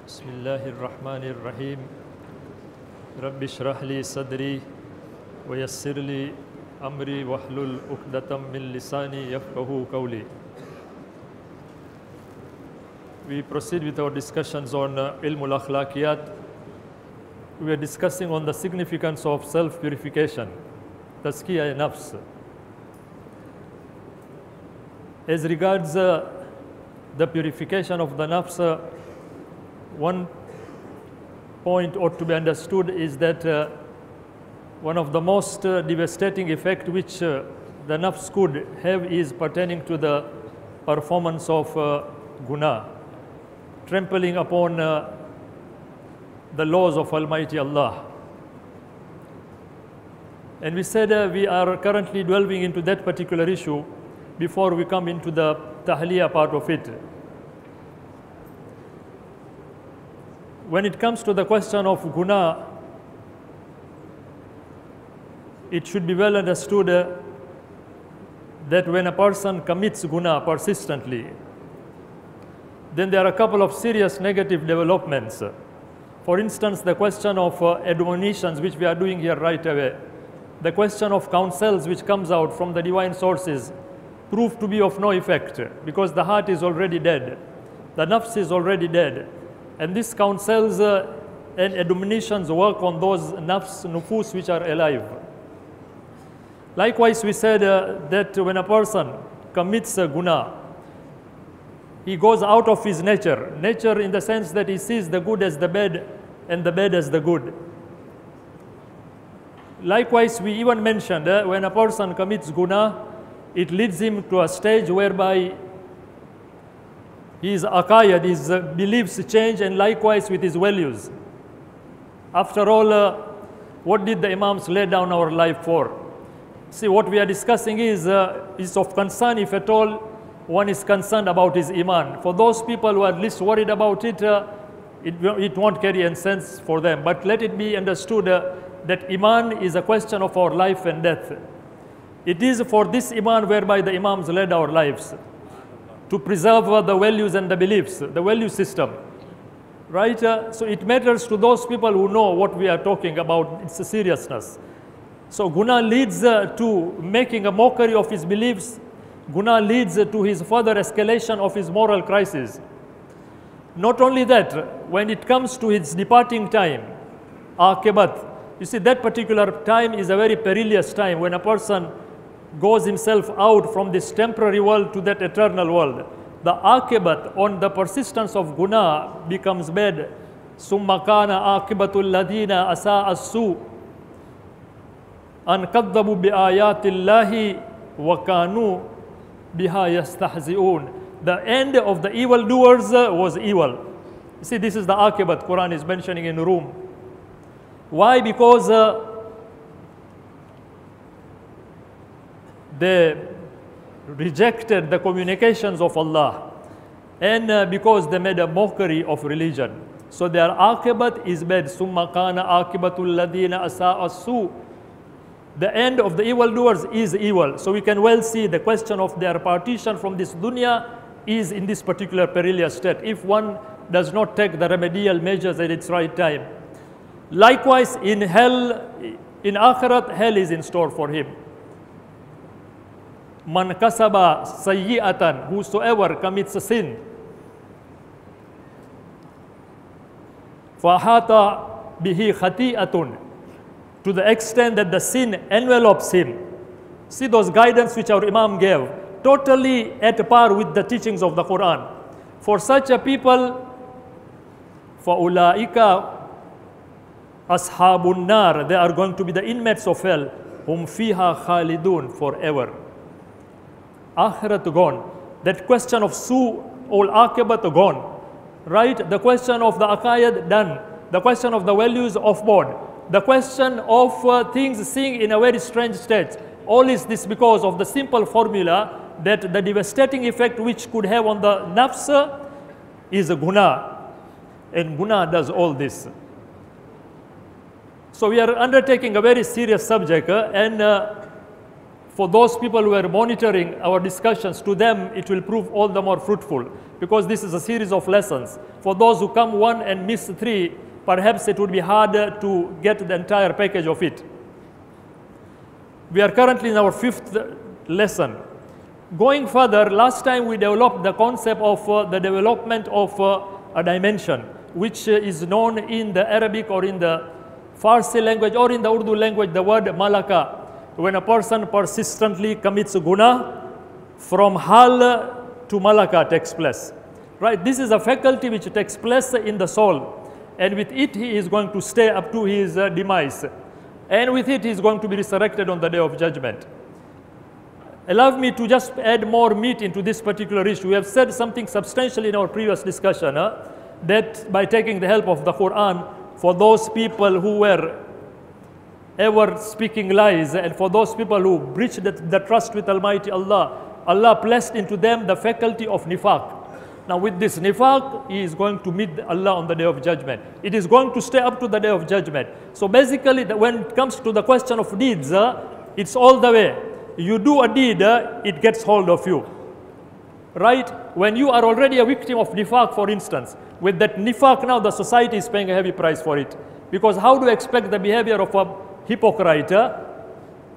Bismillahirrahmanirrahim. Rabbi shrah li sadri wa yassir li amri wahlul uqdatam min lisani yafqahu qawli. We proceed with our discussions on ilmul akhlaqiyat. We are discussing on the significance of self-purification, tazkiyah-e-nafs. As regards the purification of the nafs, one point ought to be understood is that one of the most devastating effect which the nafs could have is pertaining to the performance of guna, trampling upon the laws of Almighty Allah. And we said we are currently delving into that particular issue before we come into the tahliyah part of it. When it comes to the question of guna, it should be well understood that when a person commits guna persistently, then there are a couple of serious negative developments. For instance, the question of admonitions, which we are doing here right away, the question of counsels which comes out from the divine sources, prove to be of no effect because the heart is already dead, the nafs is already dead. And these counsels and admonitions work on those nufus which are alive. Likewise, we said that when a person commits a guna, he goes out of his nature. Nature in the sense that he sees the good as the bad and the bad as the good. Likewise, we even mentioned when a person commits guna, it leads him to a stage whereby his aqaid, his beliefs change, and likewise with his values. After all, what did the Imams lay down our life for? See, what we are discussing is of concern if at all one is concerned about his iman. For those people who are least worried about it, it won't carry any sense for them. But let it be understood that iman is a question of our life and death. It is for this iman whereby the Imams led our lives, to preserve the values and the beliefs, the value system, right? So it matters to those people who know what we are talking about, its seriousness. So guna leads to making a mockery of his beliefs. Guna leads to his further escalation of his moral crisis. Not only that, when it comes to his departing time, akibat, you see that particular time is a very perilous time when a person goes himself out from this temporary world to that eternal world. The akibat on the persistence of guna becomes bad. Summa kana akibatul ladina asa as-su an kadzabu bi ayatillahi wa kanu biha yastahzi'un. The end of the evildoers was evil. You see, this is the akibat Quran is mentioning in Rum. Why? Because they rejected the communications of Allah, and because they made a mockery of religion. So their akibat is bad. Summa kana akibatul ladina asa as-su. The end of the evildoers is evil. So we can well see the question of their partition from this dunya is in this particular perilous state if one does not take the remedial measures at its right time. Likewise, in hell, in akhirat, hell is in store for him. Man kasaba sayyi'atan, whosoever commits a sin, fahata bihi khati'atun, to the extent that the sin envelops him. See those guidance which our Imam gave, totally at par with the teachings of the Quran. For such a people, فَأُولَٰئِكَ أَصْحَابُ النَّارِ, they are going to be the inmates of hell, hum fiha khalidun, forever. Akhirat gone. That question of su ul akibat gone. Right? The question of the aqaid done. The question of the values off board. The question of things seeing in a very strange state. All is this because of the simple formula that the devastating effect which could have on the nafs is a guna. And guna does all this. So we are undertaking a very serious subject, and for those people who are monitoring our discussions, to them it will prove all the more fruitful, because this is a series of lessons. For those who come one and miss three, perhaps it would be harder to get the entire package of it. We are currently in our 5th lesson. Going further, last time we developed the concept of the development of a dimension, which is known in the Arabic or in the Farsi language or in the Urdu language, the word malaka. When a person persistently commits guna, from hal to malaka takes place. Right? This is a faculty which takes place in the soul, and with it he is going to stay up to his demise, and with it he is going to be resurrected on the day of judgment. Allow me to just add more meat into this particular issue. We have said something substantial in our previous discussion, that by taking the help of the Quran, for those people who were ever speaking lies, and for those people who breached the trust with Almighty Allah, Allah placed into them the faculty of nifaq. Now with this nifaq, he is going to meet Allah on the day of judgment. It is going to stay up to the day of judgment. So basically, when it comes to the question of deeds, it's all the way. You do a deed, it gets hold of you. Right? When you are already a victim of nifaq, for instance, with that nifaq now the society is paying a heavy price for it. Because how do you expect the behavior of a hypocrite,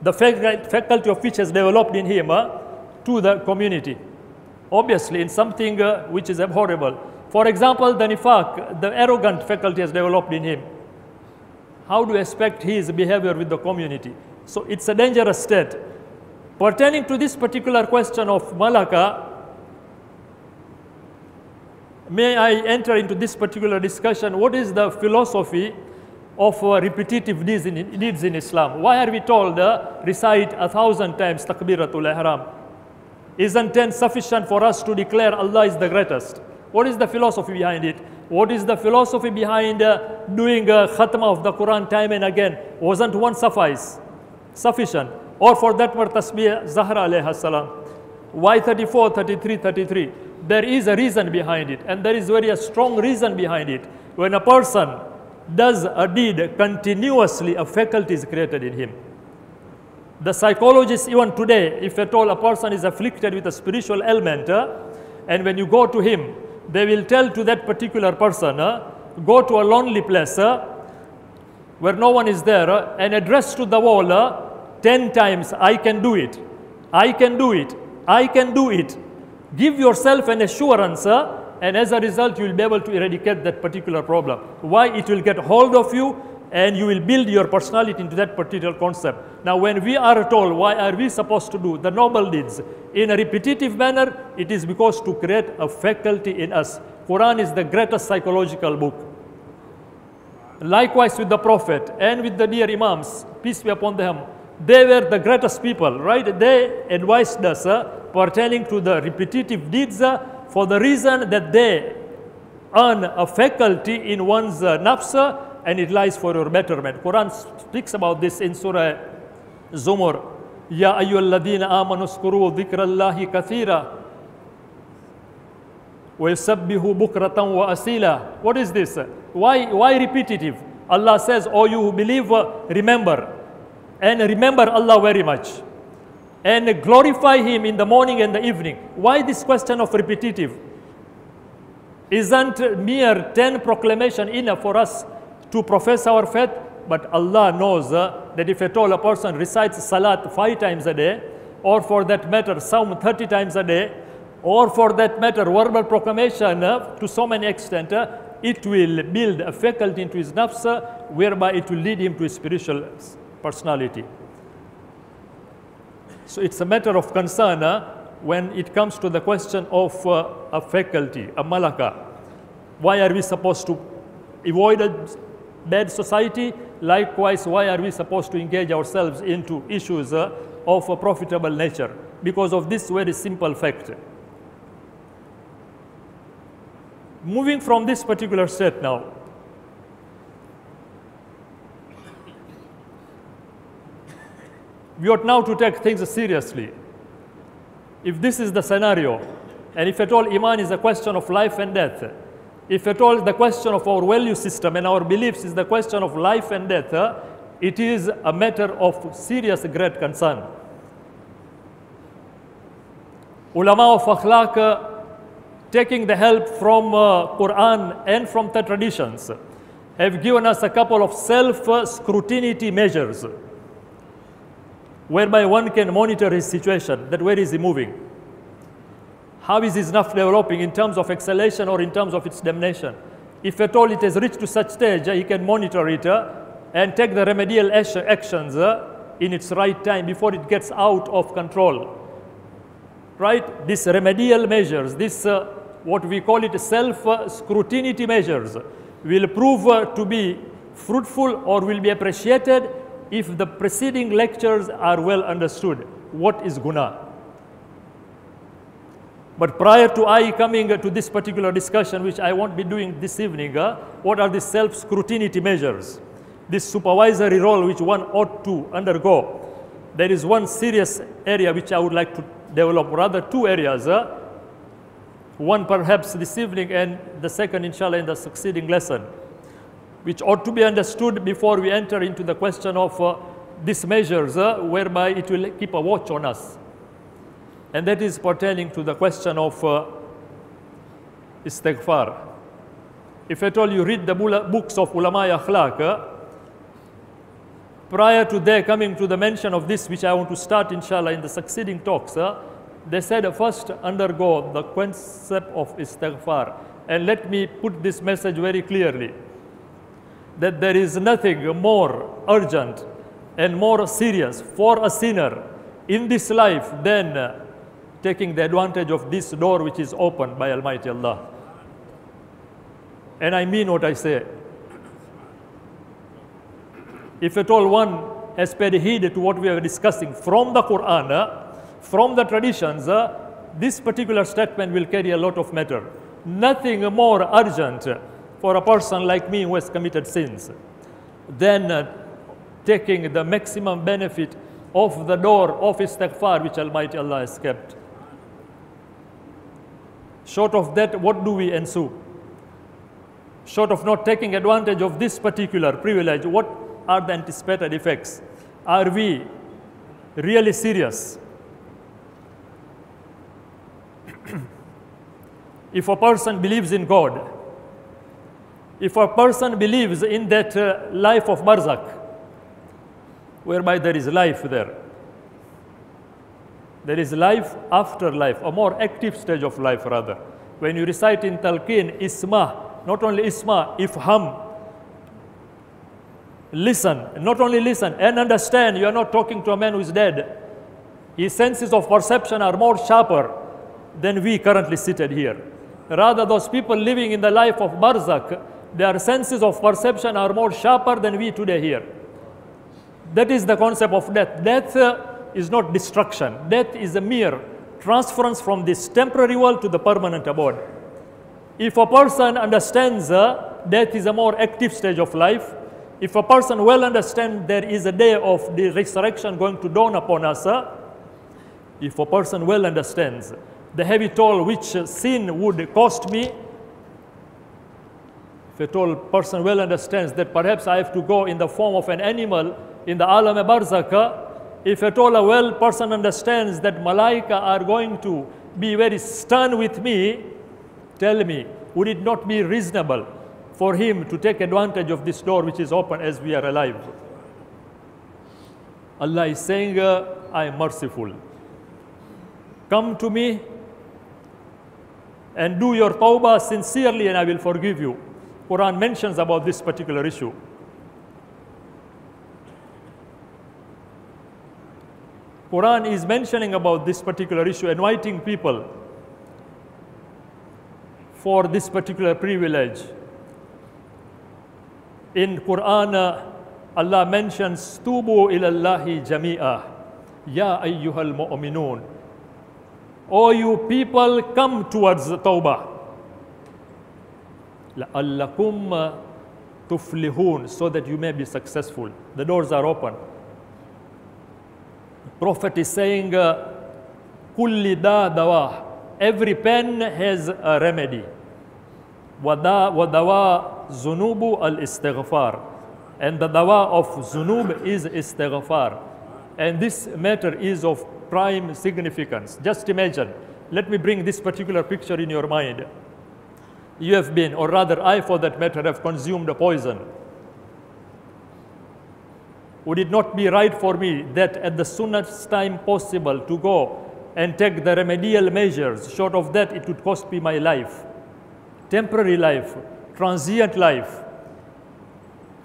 the faculty of which has developed in him, to the community? Obviously in something which is abhorrible. For example, the nifaq, the arrogant faculty has developed in him. How do you expect his behavior with the community? So it's a dangerous state. Pertaining to this particular question of malaka, may I enter into this particular discussion? What is the philosophy of repetitive deeds in Islam? Why are we told recite 1,000 times takbiratul ihram? Isn't 10 sufficient for us to declare Allah is the greatest? What is the philosophy behind it? What is the philosophy behind doing a khatma of the Quran time and again? Wasn't one sufficient? Or for that matter, tasbih Zahra alayha salam. Why 34, 33, 33? There is a reason behind it, and there is very a strong reason behind it. When a person does a deed continuously, a faculty is created in him. The psychologists even today, if at all a person is afflicted with a spiritual ailment, and when you go to him, they will tell to that particular person, go to a lonely place where no one is there, and address to the wall 10 times, I can do it, I can do it, I can do it. Give yourself an assurance, and as a result, you will be able to eradicate that particular problem. Why? It will get hold of you, and you will build your personality into that particular concept. Now, when we are told, why are we supposed to do the noble deeds in a repetitive manner? It is because to create a faculty in us. Quran is the greatest psychological book. Likewise with the Prophet and with the dear Imams, peace be upon them. They were the greatest people, right? They advised us pertaining to the repetitive deeds for the reason that they earn a faculty in one's nafs, and it lies for your betterment. Quran speaks about this in Surah Zumar. Ya ayyuhalladhina amanu zkuru dhikrallahi kathira wa yusabbihu bukratan wa asila. What is this? Why repetitive? Allah says, oh, you who believe, remember. And remember Allah very much. And glorify Him in the morning and the evening. Why this question of repetitive? Isn't mere 10 proclamation enough for us to profess our faith? But Allah knows that if at all a person recites salat 5 times a day, or for that matter Sawm 30 times a day, or for that matter verbal proclamation to so many extent, it will build a faculty into his nafs, whereby it will lead him to his spiritual personality. So it's a matter of concern when it comes to the question of a faculty, a malaka. Why are we supposed to avoid a bad society? Likewise, why are we supposed to engage ourselves into issues of a profitable nature? Because of this very simple fact. Moving from this particular state now, we ought now to take things seriously. If this is the scenario, and if at all Iman is a question of life and death, if at all the question of our value system and our beliefs is the question of life and death, it is a matter of serious great concern. Ulama of Akhlaq, taking the help from Quran and from the traditions, have given us a couple of self-scrutiny measures whereby one can monitor his situation, that where is he moving? How is his nafs developing in terms of exhalation or in terms of its damnation? If at all it has reached to such stage, he can monitor it and take the remedial actions in its right time before it gets out of control. Right? These remedial measures, this what we call it self-scrutiny measures, will prove to be fruitful or will be appreciated if the preceding lectures are well understood. What is guna? But prior to I coming to this particular discussion, which I won't be doing this evening, what are the self-scrutiny measures? This supervisory role which one ought to undergo. There is one serious area which I would like to develop, rather two areas. One perhaps this evening and the second inshallah in the succeeding lesson, which ought to be understood before we enter into the question of these measures whereby it will keep a watch on us. And that is pertaining to the question of istighfar. If at all you read the books of ulama akhlaq, prior to their coming to the mention of this, which I want to start inshallah in the succeeding talks, they said first undergo the concept of istighfar. And let me put this message very clearly, that there is nothing more urgent and more serious for a sinner in this life than taking the advantage of this door which is opened by Almighty Allah. And I mean what I say. If at all one has paid heed to what we are discussing from the Quran, from the traditions, this particular statement will carry a lot of matter. Nothing more urgent for a person like me who has committed sins than taking the maximum benefit of the door of istighfar which Almighty Allah has kept. Short of that, what do we ensue? Short of not taking advantage of this particular privilege, what are the anticipated effects? Are we really serious? If a person believes in God, if a person believes in that life of barzakh, whereby there is life there is life after life, a more active stage of life rather. When you recite in talqeen, isma, not only isma, ifham, listen, not only listen and understand. You are not talking to a man who is dead. His senses of perception are more sharper than we currently seated here. Rather, those people living in the life of barzakh, their senses of perception are more sharper than we today here. That is the concept of death. Death is not destruction. Death is a mere transference from this temporary world to the permanent abode. If a person understands death is a more active stage of life, if a person well understands there is a day of the resurrection going to dawn upon us, if a person well understands the heavy toll which sin would cost me, if a tall person well understands that perhaps I have to go in the form of an animal in the alam barzakh, if at all a well person understands that malaika are going to be very stern with me, tell me, would it not be reasonable for him to take advantage of this door which is open as we are alive? Allah is saying, I am merciful. Come to me and do your tawbah sincerely and I will forgive you. Quran mentions about this particular issue. Quran is mentioning about this particular issue, inviting people for this particular privilege. In Quran, Allah mentions, Tubu ilallahi jami'ah, ya ayyuhal mu'minun. O you people, come towards the tawbah. La'allakum tuflihun, so that you may be successful. The doors are open. Prophet is saying, kulli da dawa. Every pen has a remedy. Wadawa zunubu al-istighfar. And the dawa of zunub is istighfar. And this matter is of prime significance. Just imagine, let me bring this particular picture in your mind. You have been, or rather I for that matter, have consumed a poison. Would it not be right for me that at the soonest time possible to go and take the remedial measures? Short of that, it would cost me my life, temporary life, transient life.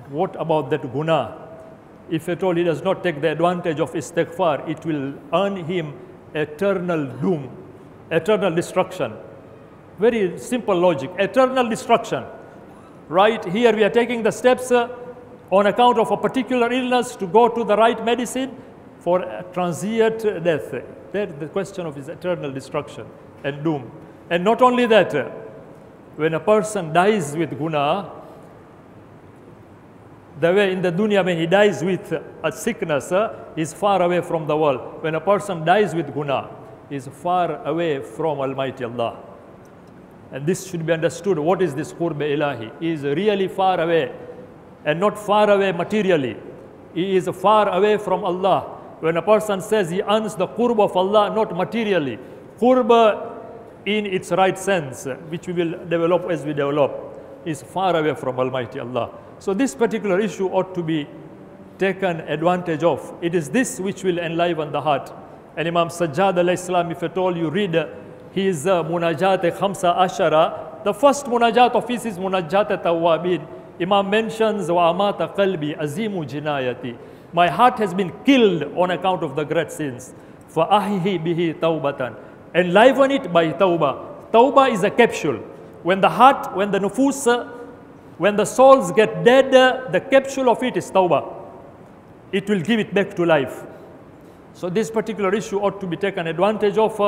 What about that guna? If at all he does not take the advantage of istighfar, it will earn him eternal doom, eternal destruction. Very simple logic, eternal destruction. Right here we are taking the steps on account of a particular illness to go to the right medicine for a transient death. That's the question of his eternal destruction and doom. And not only that, when a person dies with guna, the way in the dunya when he dies with a sickness, is far away from the world. When a person dies with guna, he is far away from Almighty Allah. And this should be understood. What is this qurb ilahi? He is really far away, and not far away materially. He is far away from Allah. When a person says he earns the qurb of Allah, not materially, qurb in its right sense, which we will develop as we develop, is far away from Almighty Allah. So this particular issue ought to be taken advantage of. It is this which will enliven the heart. And Imam Sajjad alayhi salam, if at all you read his munajat khamsa ashara, the first munajat of his is munajat tawwabin. Imam mentions wa amata qalbi azimu jinayati. My heart has been killed on account of the great sins. Fa ahihi bihi tawbatan. Enliven it by tawbah. Tawbah is a capsule. When the heart, when the nufus, when the souls get dead, the capsule of it is tawbah. It will give it back to life. So this particular issue ought to be taken advantage of,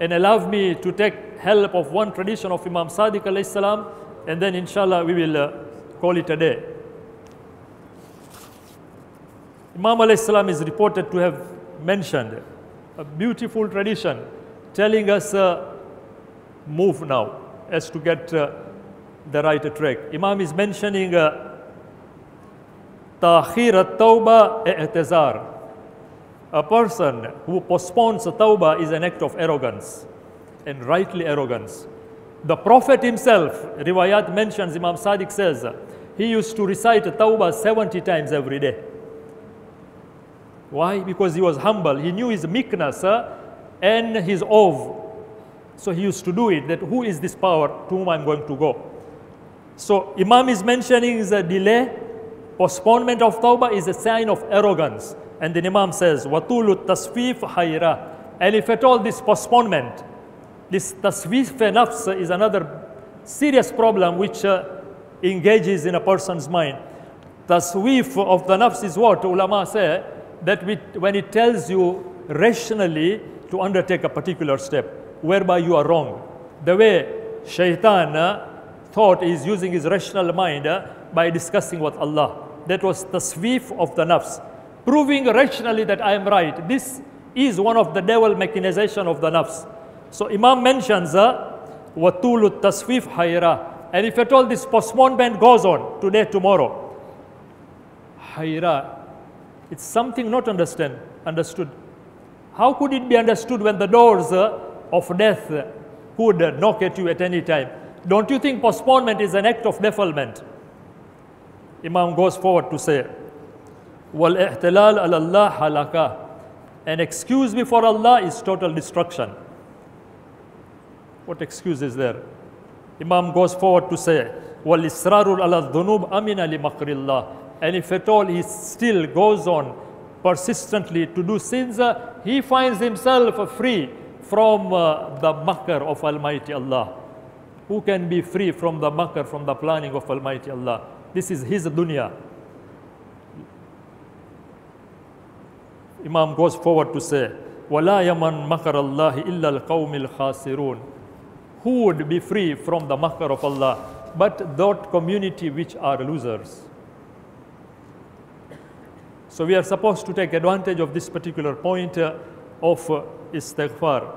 and allow me to take help of one tradition of Imam Sadiq alayhi salam, and then inshallah we will call it a day. Imam alayhi salam is reported to have mentioned a beautiful tradition telling us move now as to get the right track. Imam is mentioning ta'khir at-tawbah i'tizar. A person who postpones tawbah is an act of arrogance, and rightly arrogance. The Prophet himself, riwayat mentions, Imam Sadiq says, he used to recite tawbah 70 times every day. Why? Because he was humble. He knew his meekness and his awe. So he used to do it, that who is this power to whom I'm going to go? So Imam is mentioning the delay, postponement of tawbah is a sign of arrogance. And then Imam says, وَطُولُ التَّصْفِيفِ حَيْرًا. And if at all this postponement, this tasfif nafs is another serious problem which engages in a person's mind. Taswif of the nafs is what? Ulama say that when it tells you rationally to undertake a particular step, whereby you are wrong. The way shaitan thought is using his rational mind by discussing with Allah. That was taswif of the nafs. Proving rationally that I am right. This is one of the devil mechanization of the nafs. So Imam mentions وَطُولُ التَّصْفِيفِ حَيْرًا. And if at all this postponement goes on, today, tomorrow, hayra, it's something not understood. How could it be understood when the doors of death could knock at you at any time? Don't you think postponement is an act of defilement? Imam goes forward to say, وَالْإِحْتِلَالَ عَلَى اللَّهِ حَلَكَةً. An excuse before Allah is total destruction. What excuse is there? Imam goes forward to say, وَالْإِسْرَارُ عَلَى الذُّنُوبِ أَمِنَ لِمَكْرِ اللَّهِ. And if at all he still goes on persistently to do sins, he finds himself free from the makr of Almighty Allah. Who can be free from the makr, from the planning of Almighty Allah? This is his dunya. Imam goes forward to say, وَلَا يَمَنْ مَكَرَ اللَّهِ إِلَّا الْقَوْمِ الْخَاسِرُونَ. Who would be free from the makr of Allah but that community which are losers? So we are supposed to take advantage of this particular point of istighfar.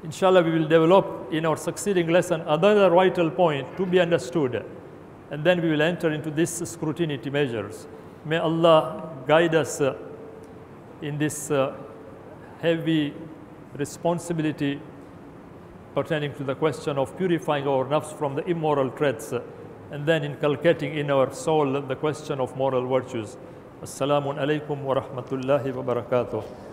Inshallah, we will develop in our succeeding lesson another vital point to be understood, and then we will enter into these scrutiny measures. May Allah guide us in this heavy responsibility pertaining to the question of purifying our nafs from the immoral traits, and then inculcating in our soul the question of moral virtues. Assalamu alaikum wa rahmatullahi wa barakatuh.